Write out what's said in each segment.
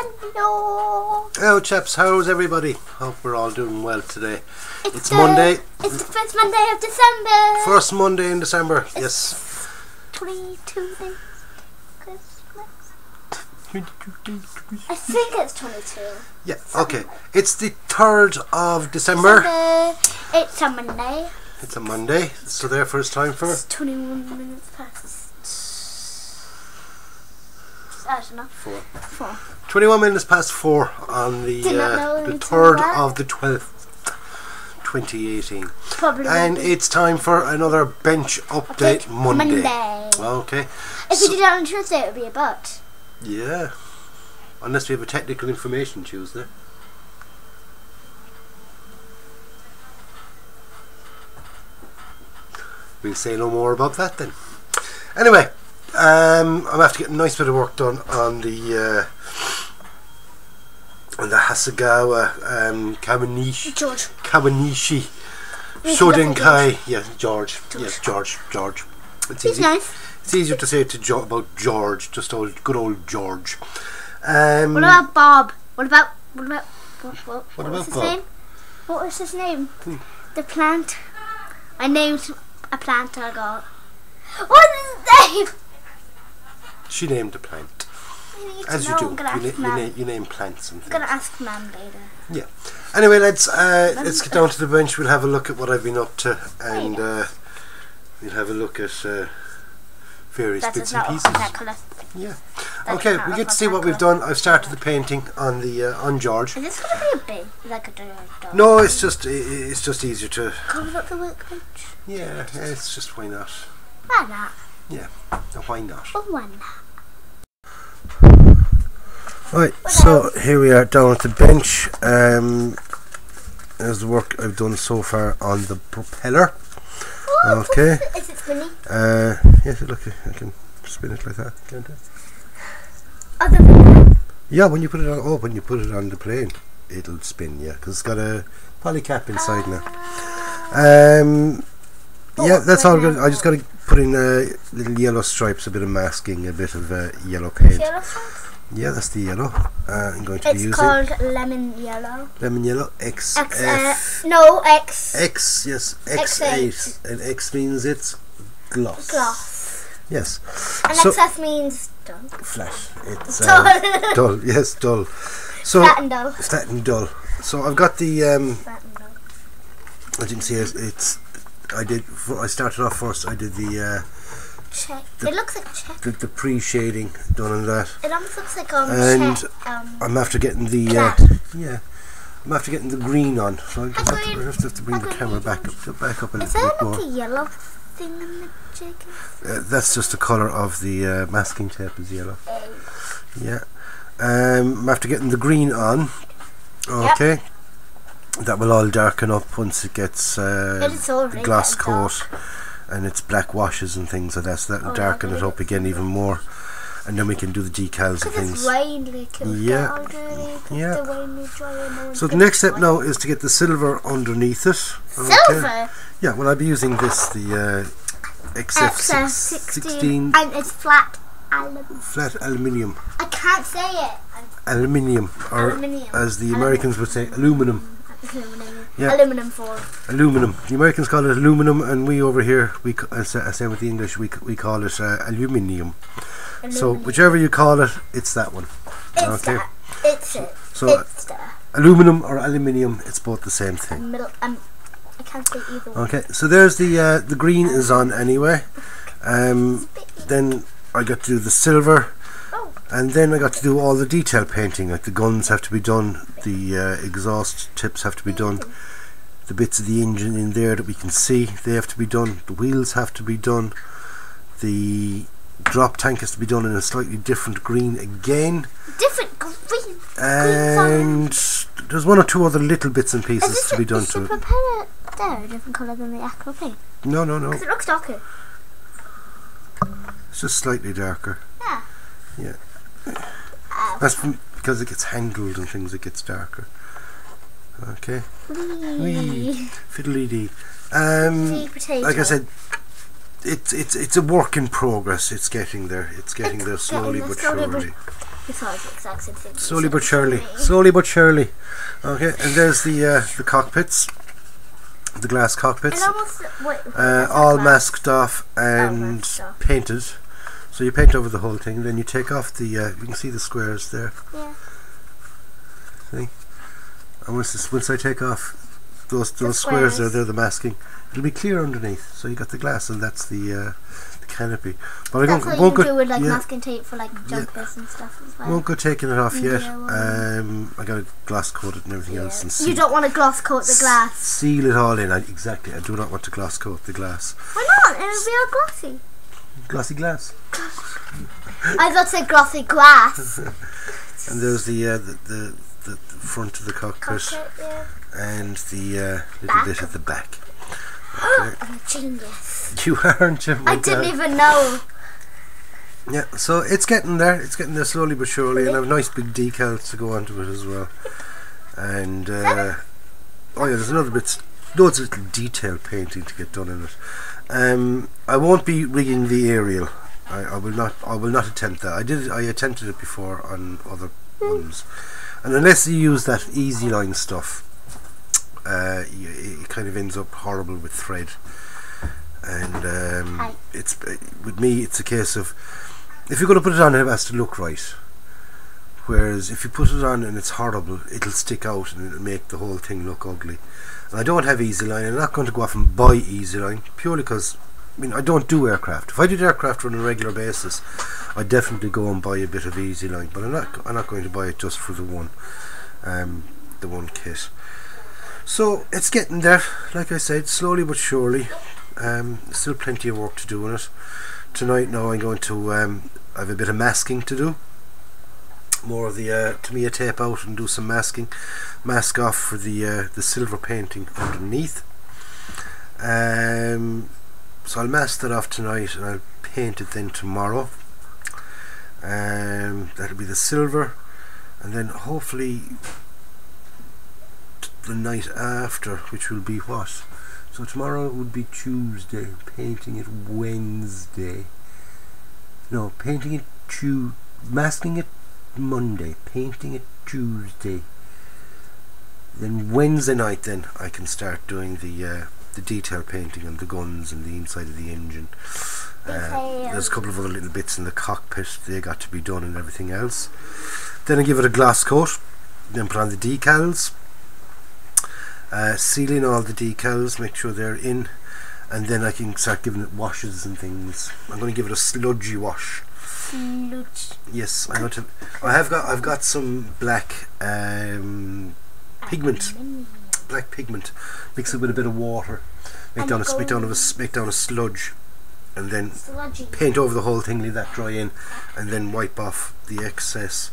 Hello. Hello chaps, how's everybody? Hope we're all doing well today. It's Monday. It's the first Monday of December. First Monday in December, yes. 22 days Christmas. I think it's 22. Yeah, okay. It's the 3rd of December. It's a Monday. It's a Monday, so therefore it's time for... It's 21 minutes past. I don't know. 4. 21 minutes past 4 on the 3rd of the 12th, 2018. Probably and it's time for another bench update Monday. Okay. If we did it on Tuesday, it would be a but. Yeah. Unless we have a technical information Tuesday. We'll say no more about that then. Anyway, I'm after getting a nice bit of work done on the Hasegawa Kawanishi Shodenkai. Yeah, George. Yes, George. It's He's easy. nice. It's easier to say about George, just good old George. What about Bob? What about What was his Bob? name? What was his name? The plant. I named a plant I got. What's his name? She named a plant. As you do. You name plants and things. I'm gonna ask Mum later. Yeah. Anyway, let's get down to the bench. We'll have a look at what I've been up to, and we'll have a look at various bits and pieces. Yeah. Okay, we get to see what we've done. I've started the painting on the on George. Is this gonna be a big, like a dog? No, it's just easier to cover up the workbench. Yeah, it's just why not? Why not? Yeah, why not? Oh, why not? Right, so here we are down at the bench. There's the work I've done so far on the propeller. Oh, okay. Is it spinning? Yes, look, I can spin it like that, can't I? Other than that? Yeah, when you put it on. Oh, when you put it on the plane, it'll spin. Yeah, because it's got a poly cap inside now. Yeah, that's all good. I just got to put in little yellow stripes, a bit of masking, a bit of yellow paint. Yellow stripes? Yeah, that's the yellow I'm going to be using. It's called lemon yellow. Lemon yellow, X. No, X. X, yes, X8. And X means it's gloss. Gloss. Yes. And so, XF means dull. Flash. It's dull. Dull, yes, dull. So, flat and dull. Flat and dull. So I've got the, flat and dull. as you can see, I started off first, I did the check. It looks like check. The pre-shading done on that. It almost looks like and check, I'm after getting the I'm after getting the green on. So I have to bring the camera back up a little bit more. Is there like a yellow thing in the chicken? That's just the colour of the masking tape is yellow. Yeah. I'm after getting the green on. Okay. Yep. That will all darken up once it gets the gloss coat and its black washes and things like that, so that will darken it up again even more, and then we can do the decals and things. It's rained, like So the next step now is to get the silver underneath it. Silver? Yeah, well I'll be using this, the XF16, and it's flat aluminium. I can't say it. Aluminium, or as the Americans would say, aluminum. Yeah. Aluminum foil. Aluminum. The Americans call it aluminum, and we over here, I say with the English, we call it aluminium. So whichever you call it, it's that one. It's okay. It's it. So it's aluminum or aluminium, it's both the same thing. I can't say either one. Okay. So there's the green is on anyway. Then I got to do the silver. And then I got to do all the detail painting, like the guns have to be done, the exhaust tips have to be done, the bits of the engine in there that we can see, they have to be done, the wheels have to be done, the drop tank has to be done in a slightly different green again. Different green? And there's one or two other little bits and pieces to be done to it. Is the propeller there a different colour than the actual paint? No. Because it looks darker. It's just slightly darker. Yeah. Yeah. That's because it gets handled and things, it gets darker. Okay. Wee. Fiddly-dee. Like I said, it's a work in progress. It's getting there. It's getting there slowly but surely. It's all the exact same thing. Slowly but surely. Slowly but surely. Okay, and there's the cockpits. The glass cockpits. All masked off and painted. So you paint over the whole thing, then you take off the, you can see the squares there. Yeah. See? And once I take off those squares there, they're the masking. It'll be clear underneath. So you got the glass, and that's the canopy. But that's what you do with like masking tape for like jumpers and stuff as well. Won't go taking it off yet. I got to gloss coat it and everything else. And you don't want to gloss coat the glass. Seal it all in. Exactly. I do not want to gloss coat the glass. Why not? It'll be all glossy. Glossy glass. I thought say glossy glass. And there's the front of the cockpit, and the little bit at the back. Okay. I'm a genius. You aren't. I didn't even know. Yeah, so it's getting there. It's getting there slowly but surely, and I have nice big decals to go onto it as well. And oh yeah, there's another bit, loads of little detail painting to get done in it. I won't be rigging the aerial. I will not attempt that. I attempted it before on other ones, and unless you use that easy line stuff, it kind of ends up horrible with thread. And it's with me, it's a case of if you're going to put it on, it has to look right. Whereas if you put it on and it's horrible, it'll stick out and it'll make the whole thing look ugly. And I don't have easy line. I'm not going to go off and buy easy line purely because I don't do aircraft. If I did aircraft on a regular basis, I'd definitely go and buy a bit of easy line. But I'm not going to buy it just for the one kit. So it's getting there, like I said, slowly but surely. Still plenty of work to do on it. Tonight now I'm going to I have a bit of masking to do. More of the Tamiya tape out and do some masking. Mask off for the silver painting underneath. So I'll mask that off tonight and I'll paint it then tomorrow. That'll be the silver, and then hopefully the night after, which will be what? So tomorrow would be Tuesday, painting it Wednesday. No, painting it masking it Monday, painting it Tuesday. Then Wednesday night, then I can start doing the detail painting on the guns and the inside of the engine. There's a couple of other little bits in the cockpit, they got to be done and everything else. Then I give it a gloss coat, then put on the decals. Seal in all the decals, make sure they're in, and then I can start giving it washes and things. I'm going to give it a sludgy wash. Sludge. Yes, I'm going to. I've got some black pigment. Black pigment. Mix it with a bit of water. Make down a sludge, and then paint over the whole thing. Leave that dry in, and then wipe off the excess,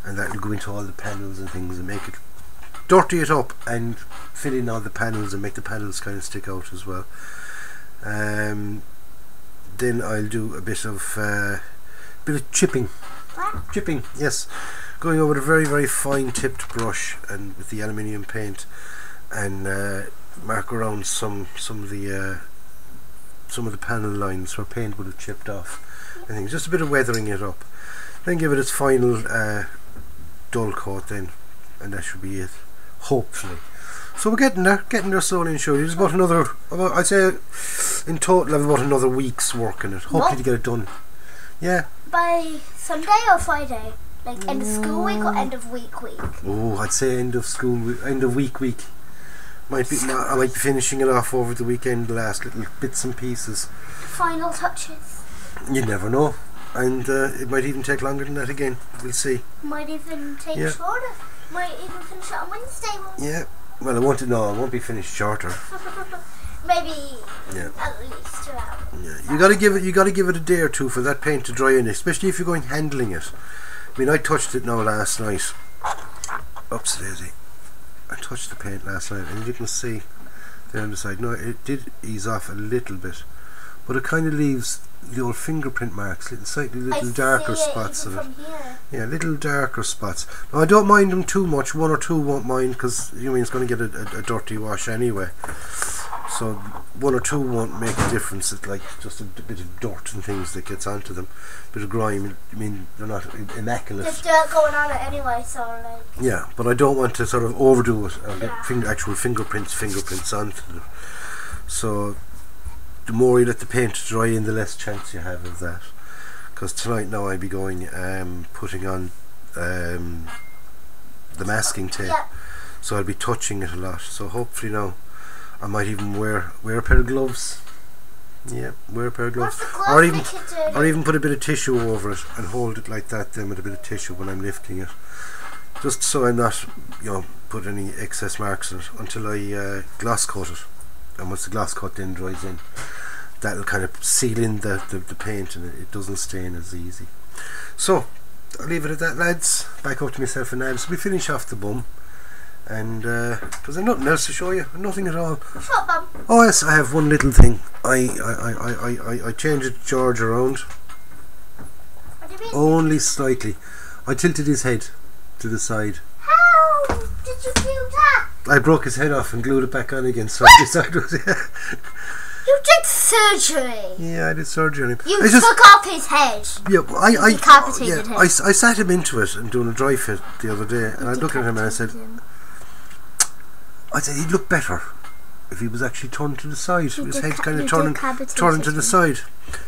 and that will go into all the panels and things and make it. Dirty it up and fill in all the panels and make the panels kind of stick out as well. Then I'll do a bit of chipping. Chipping, yes. Going over with a very, very fine tipped brush and with the aluminium paint, and mark around some of the panel lines where paint would have chipped off. I think just a bit of weathering it up. Then give it its final dull coat then, and that should be it. Hopefully. So we're getting there slowly and surely. There's about another, I'd say in total I have about another week's work in it. Hopefully to get it done. Yeah. By Sunday or Friday? Like end of school week or end of week week? Oh, I'd say end of week week. I might be finishing it off over the weekend, the last little bits and pieces. Final touches. You never know. And it might even take longer than that again. We'll see. Might even take shorter. Might even finish it on Wednesday. Yeah. Well, I won't be finished shorter. Maybe at least 2 hours. Yeah. You gotta give it a day or two for that paint to dry in, especially if you're going handling it. I mean, I touched it now last night. Oops, Daisy. I touched the paint last night, and you can see there on the side. No, it did ease off a little bit, but it kind of leaves the old fingerprint marks, little darker spots of it. Yeah, little darker spots. Now, I don't mind them too much. One or two won't mind because it's going to get a dirty wash anyway. so one or two won't make a difference. It's like just a bit of dirt and things that gets onto them, bit of grime. I mean, they're not immaculate. There's dirt going on it anyway, so like. Yeah, but I don't want to sort of overdo it and get actual fingerprints onto them. So the more you let the paint dry in, the less chance you have of that. Because tonight now I'll be going putting on the masking tape, so I'll be touching it a lot. So hopefully now I might even wear a pair of gloves. Yeah, wear a pair of gloves, or even put a bit of tissue over it and hold it like that then with a bit of tissue when I'm lifting it, just so I'm not, you know, put any excess marks on it until I gloss coat it. And once the gloss coat then dries in, that'll kind of seal in the paint, and it doesn't stain as easy. So I'll leave it at that, lads. Back up to myself and Nabs. We finish off the bum, and because I've nothing else to show you, nothing at all. Shut bum. Oh yes, I have one little thing. I changed George around. What do you mean? Only slightly. I tilted his head to the side. How did you do that? I broke his head off and glued it back on again. So sideways. You did surgery. Yeah, I did surgery on him. You took off his head. Yeah, I decapitated him. I sat him into it and doing a dry fit the other day, and I looked at him and I said he'd look better if he was actually turned to the side. His head's kind of turning to the side,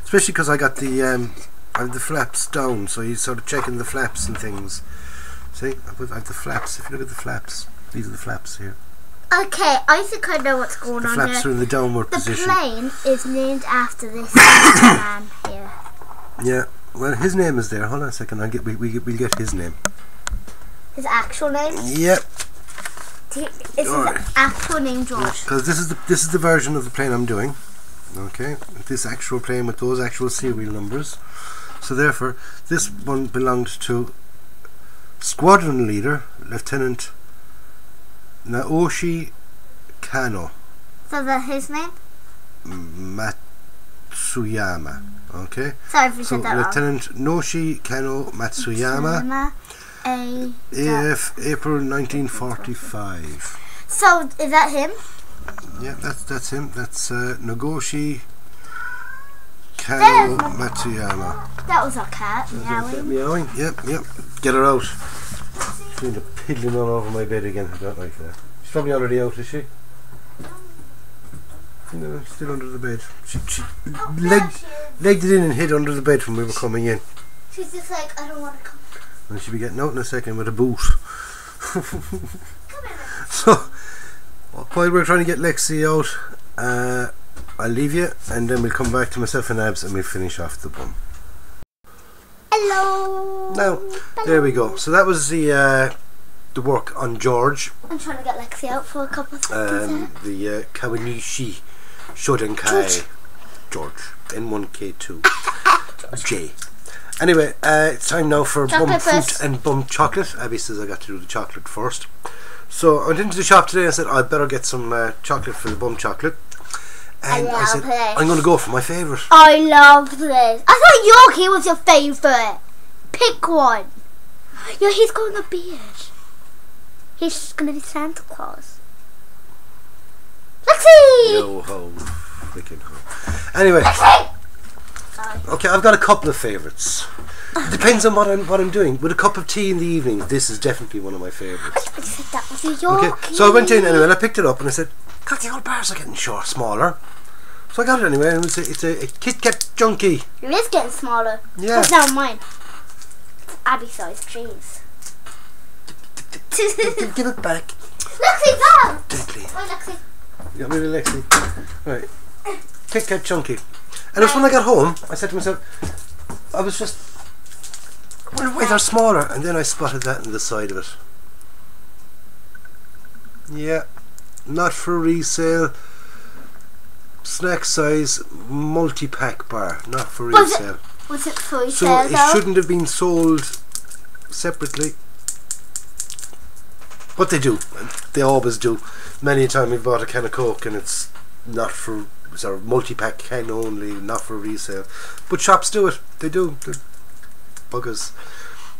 especially because I got the I have the flaps down, so he's sort of checking the flaps and things. See, I have the flaps. If you look at the flaps, these are the flaps here. Okay, I think I know what's going on here. The flaps are in the downward position. The plane is named after this man here. Yeah, well, his name is there. Hold on a second. We'll get his name. His actual name? Yep. Is his actual name George? Because this is the version of the plane I'm doing. Okay, this actual plane with those actual serial numbers. So therefore, this one belonged to Squadron Leader Lieutenant Naoshi Kano. So that's his name? Matsuyama. Okay. Sorry if you said that Lieutenant Naoshi Kano Matsuyama. April 1945. So is that him? Yeah, that's him. That's Nagoshi Kano Matsuyama. That was a cat meowing. Meowing. Yep. Get her out. She's piddling all over my bed again. I don't like that. She's probably already out, is she? No, still under the bed. She legged it in and hid under the bed when we were coming in. She's just like, I don't want to come. And she'll be getting out in a second with a boot. Come here. So, while we're trying to get Lexi out, I'll leave you, and then we'll come back to myself and Abs, and we'll finish off the bum. Hello. Now, there we go. So that was the work on George. I'm trying to get Lexi out for a couple of seconds. The Kawanishi Shodenkai George N1K2 J. Anyway, it's time now for bum fruit and bum chocolate. Abby says I got to do the chocolate first. So I went into the shop today and said I'd better get some chocolate for the bum chocolate. And I said I'm going to go for my favourite. I love this. I thought Yorkie was your favourite. Pick one. Yeah, he's growing a beard. He's going to be Santa Claus. Lexi! Yo ho, freaking ho. Anyway. Lexi! Okay, I've got a couple of favourites. It depends on what I'm doing. With a cup of tea in the evening, this is definitely one of my favourites. I said that was a Yorkie. Okay, so I went in anyway and I picked it up and I said, God, the old bars are getting smaller. So I got it anyway, and it's a Kit Kat Junkie. It is getting smaller. Yeah. It's now mine. It's Abby-sized cheese. Give it back. Lexi, go! Deadly. Wait, Lexi. You got rid of Lexi. Right. Kit Kat Junkie. And it was when I got home, I said to myself, I was just, I wonder why they're smaller. And then I spotted that on the side of it. Yeah. Not for resale. Snack size multi-pack bar. Not for resale. Was it for so resale though? It shouldn't have been sold separately. But they do. They always do. Many a time we've bought a can of Coke and it's not for sort of multi-pack can only, not for resale. But shops do it. They do. They're buggers.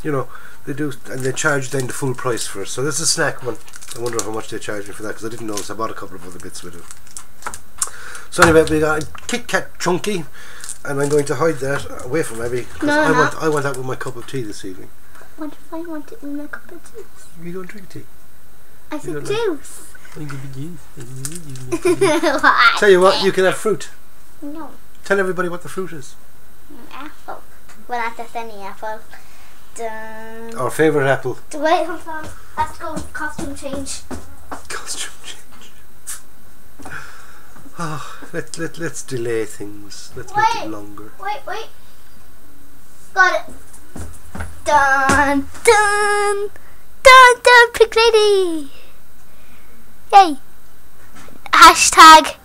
You know, they do. And they charge then the full price for it. So this is a snack one. I wonder how much they charge me for that, because I didn't notice. I bought a couple of other bits with it. So anyway, we got a Kit Kat Chunky, and I'm going to hide that away from Abby because I want that with my cup of tea this evening. What if I want it with my cup of juice? You don't drink tea. I said juice. Tell you what, you can have fruit. No. Tell everybody what the fruit is. An apple. Well, not just any apple. Our favourite apple. Wait, hold on. Let's go costume change. Costume change. Oh, let's delay things. Let's make it longer. Wait. Got it. Dun, dun, dun, dun, pick lady. Yay. Hashtag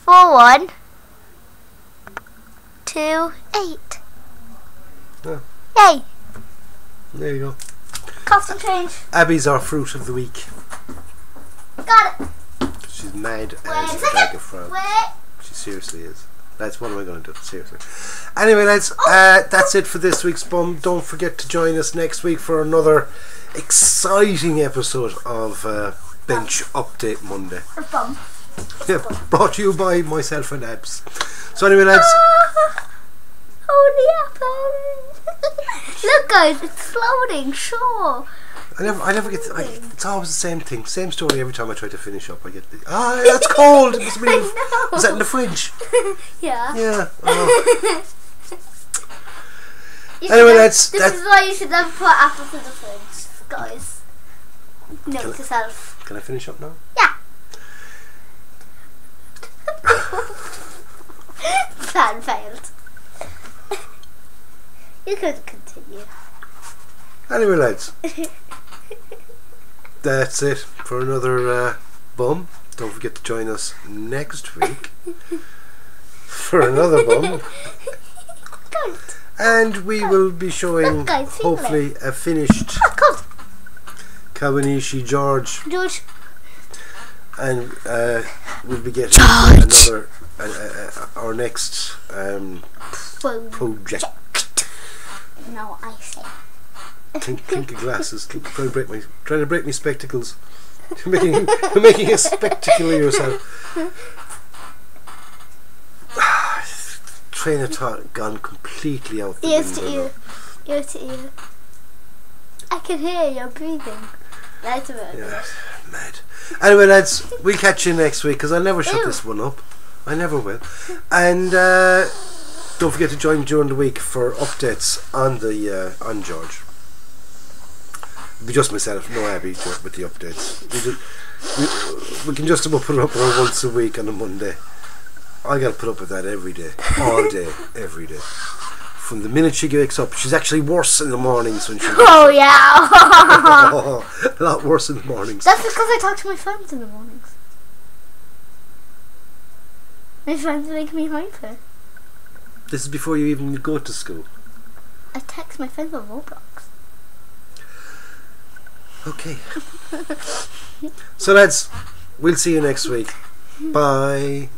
4128. Yeah. Yay. There you go. Costume change. Abby's our fruit of the week. Got it. She's mad Wait as a a second. bag of frogs. Wait. She seriously is. That's what am I going to do? Seriously. Anyway, lads, that's it for this week's Bum. Don't forget to join us next week for another exciting episode of Bench Update Monday. Or bum. Yeah, brought to you by myself and Abs. So anyway, lads. Holy apple. Look, guys, it's floating. Sure. I never get. It's always the same thing, same story every time I try to finish up. I get the it's cold. It must be. Was that in the fridge? Yeah. Yeah. Oh. Anyway, this is why you should never put apples in the fridge, guys. Note to self. Can I finish up now? Yeah. Plan failed. You could continue. Anyway, lads, that's it for another Bum. Don't forget to join us next week for another Bum. And we will be showing, hopefully, a finished Kawanishi George. And we'll be getting another, our next project. No, I say. Clink of glasses. Trying to break my spectacles. You're making a spectacle of yourself. Train of thought gone completely out the window. Ear to ear. I can hear you breathing. That's about it. Yeah, mad. Anyway, lads, we'll catch you next week because I'll never shut this one up. I never will. And don't forget to join during the week for updates on the on George. It'll be just myself, no Abby, with the updates. We can just about put it up once a week on a Monday. I gotta put up with that every day, all day, every day. From the minute she wakes up, she's actually worse in the mornings when she wakes up. Yeah, a lot worse in the mornings. That's because I talk to my friends in the mornings. My friends make me hyper. This is before you even go to school. I text my friends on Roblox. Okay. So lads, we'll see you next week. Bye.